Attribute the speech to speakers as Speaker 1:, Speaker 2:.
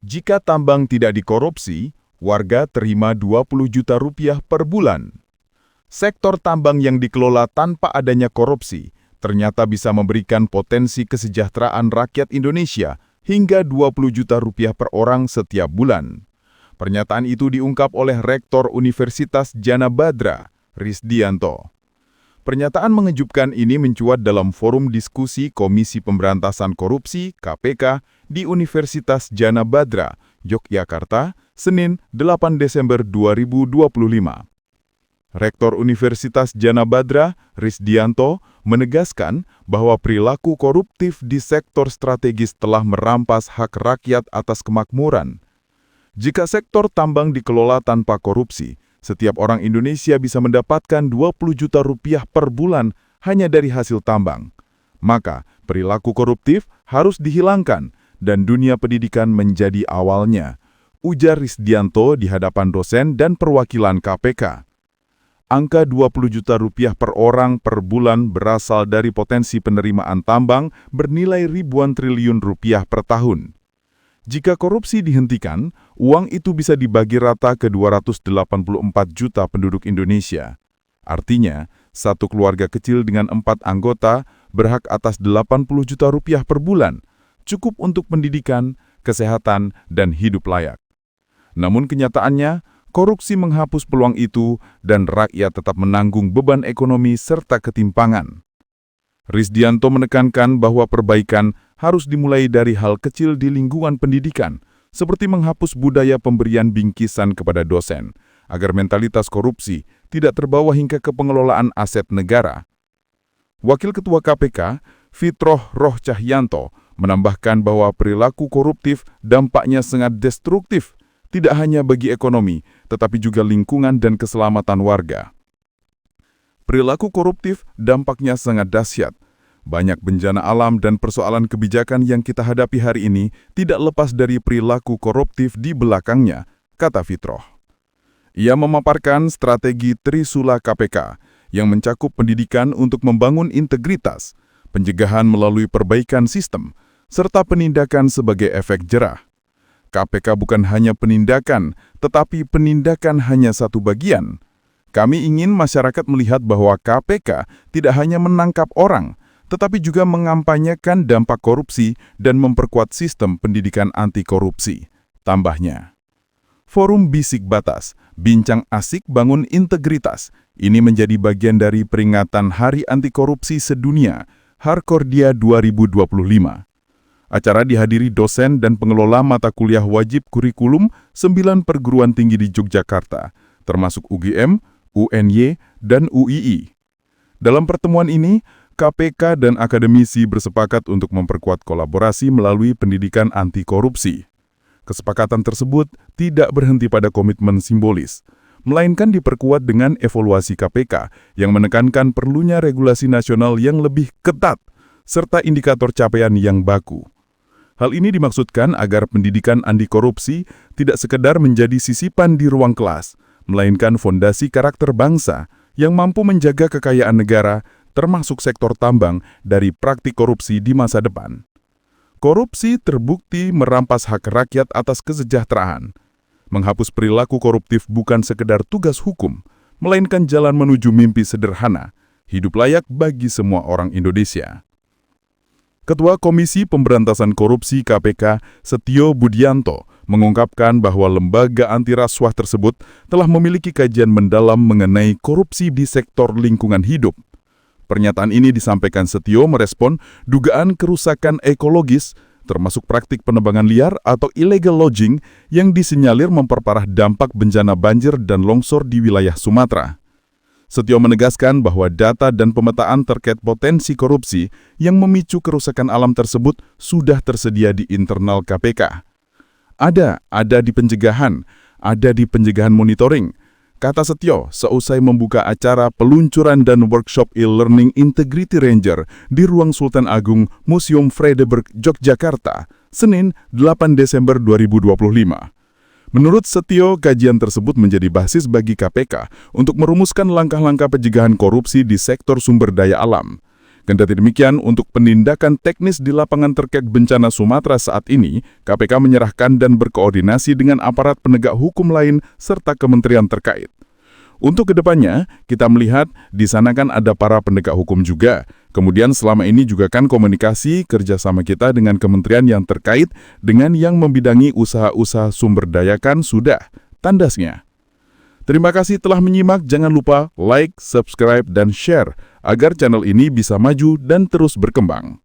Speaker 1: Jika tambang tidak dikorupsi, warga terima Rp20 juta per bulan. Sektor tambang yang dikelola tanpa adanya korupsi ternyata bisa memberikan potensi kesejahteraan rakyat Indonesia hingga Rp20 juta per orang setiap bulan. Pernyataan itu diungkap oleh Rektor Universitas Jana Badra, Risdianto. Pernyataan mengejutkan ini mencuat dalam forum diskusi Komisi Pemberantasan Korupsi (KPK) di Universitas Jana Badra, Yogyakarta, Senin 8 Desember 2025. Rektor Universitas Jana Badra, Risdianto, menegaskan bahwa perilaku koruptif di sektor strategis telah merampas hak rakyat atas kemakmuran. Jika sektor tambang dikelola tanpa korupsi, setiap orang Indonesia bisa mendapatkan Rp20 juta per bulan hanya dari hasil tambang. Maka, perilaku koruptif harus dihilangkan dan dunia pendidikan menjadi awalnya, ujar Risdianto di hadapan dosen dan perwakilan KPK. Angka Rp20 juta per orang per bulan berasal dari potensi penerimaan tambang bernilai ribuan triliun rupiah per tahun. Jika korupsi dihentikan, uang itu bisa dibagi rata ke 284 juta penduduk Indonesia. Artinya, satu keluarga kecil dengan 4 anggota berhak atas Rp80 juta per bulan, cukup untuk pendidikan, kesehatan, dan hidup layak. Namun kenyataannya, korupsi menghapus peluang itu dan rakyat tetap menanggung beban ekonomi serta ketimpangan. Risdianto menekankan bahwa perbaikan harus dimulai dari hal kecil di lingkungan pendidikan, seperti menghapus budaya pemberian bingkisan kepada dosen, agar mentalitas korupsi tidak terbawa hingga ke pengelolaan aset negara. Wakil Ketua KPK, Fitroh Roh Cahyanto, menambahkan bahwa perilaku koruptif dampaknya sangat destruktif, tidak hanya bagi ekonomi, tetapi juga lingkungan dan keselamatan warga. Perilaku koruptif dampaknya sangat dahsyat. Banyak bencana alam dan persoalan kebijakan yang kita hadapi hari ini tidak lepas dari perilaku koruptif di belakangnya, kata Fitroh. Ia memaparkan strategi Trisula KPK yang mencakup pendidikan untuk membangun integritas, pencegahan melalui perbaikan sistem, serta penindakan sebagai efek jerah. KPK bukan hanya penindakan, tetapi penindakan hanya satu bagian. Kami ingin masyarakat melihat bahwa KPK tidak hanya menangkap orang, tetapi juga mengampanyekan dampak korupsi dan memperkuat sistem pendidikan anti korupsi, tambahnya. Forum Bisik Batas, Bincang Asik Bangun Integritas, ini menjadi bagian dari peringatan Hari Anti Korupsi Sedunia, Harkordia 2025. Acara dihadiri dosen dan pengelola mata kuliah wajib kurikulum 9 perguruan tinggi di Yogyakarta, termasuk UGM, UNY, dan UII. Dalam pertemuan ini, KPK dan akademisi bersepakat untuk memperkuat kolaborasi melalui pendidikan anti korupsi. Kesepakatan tersebut tidak berhenti pada komitmen simbolis, melainkan diperkuat dengan evaluasi KPK yang menekankan perlunya regulasi nasional yang lebih ketat, serta indikator capaian yang baku. Hal ini dimaksudkan agar pendidikan anti korupsi tidak sekedar menjadi sisipan di ruang kelas, melainkan fondasi karakter bangsa yang mampu menjaga kekayaan negara, termasuk sektor tambang, dari praktik korupsi di masa depan. Korupsi terbukti merampas hak rakyat atas kesejahteraan. Menghapus perilaku koruptif bukan sekedar tugas hukum, melainkan jalan menuju mimpi sederhana, hidup layak bagi semua orang Indonesia. Ketua Komisi Pemberantasan Korupsi KPK, Setio Budianto, mengungkapkan bahwa lembaga anti rasuah tersebut telah memiliki kajian mendalam mengenai korupsi di sektor lingkungan hidup. Pernyataan ini disampaikan Setio merespon dugaan kerusakan ekologis, termasuk praktik penebangan liar atau illegal logging yang disinyalir memperparah dampak bencana banjir dan longsor di wilayah Sumatera. Setio menegaskan bahwa data dan pemetaan terkait potensi korupsi yang memicu kerusakan alam tersebut sudah tersedia di internal KPK. Ada di pencegahan, ada di pencegahan monitoring, kata Setio seusai membuka acara peluncuran dan workshop e-learning Integrity Ranger di Ruang Sultan Agung Museum Vredenburg, Yogyakarta, Senin 8 Desember 2025. Menurut Setio, kajian tersebut menjadi basis bagi KPK untuk merumuskan langkah-langkah pencegahan korupsi di sektor sumber daya alam. Kendati demikian, untuk penindakan teknis di lapangan terkait bencana Sumatera saat ini, KPK menyerahkan dan berkoordinasi dengan aparat penegak hukum lain serta kementerian terkait. Untuk kedepannya, kita melihat di sana kan ada para penegak hukum juga. Kemudian selama ini juga kan komunikasi kerjasama kita dengan kementerian yang terkait dengan yang membidangi usaha-usaha sumber daya kan sudah, tandasnya. Terima kasih telah menyimak, jangan lupa like, subscribe, dan share agar channel ini bisa maju dan terus berkembang.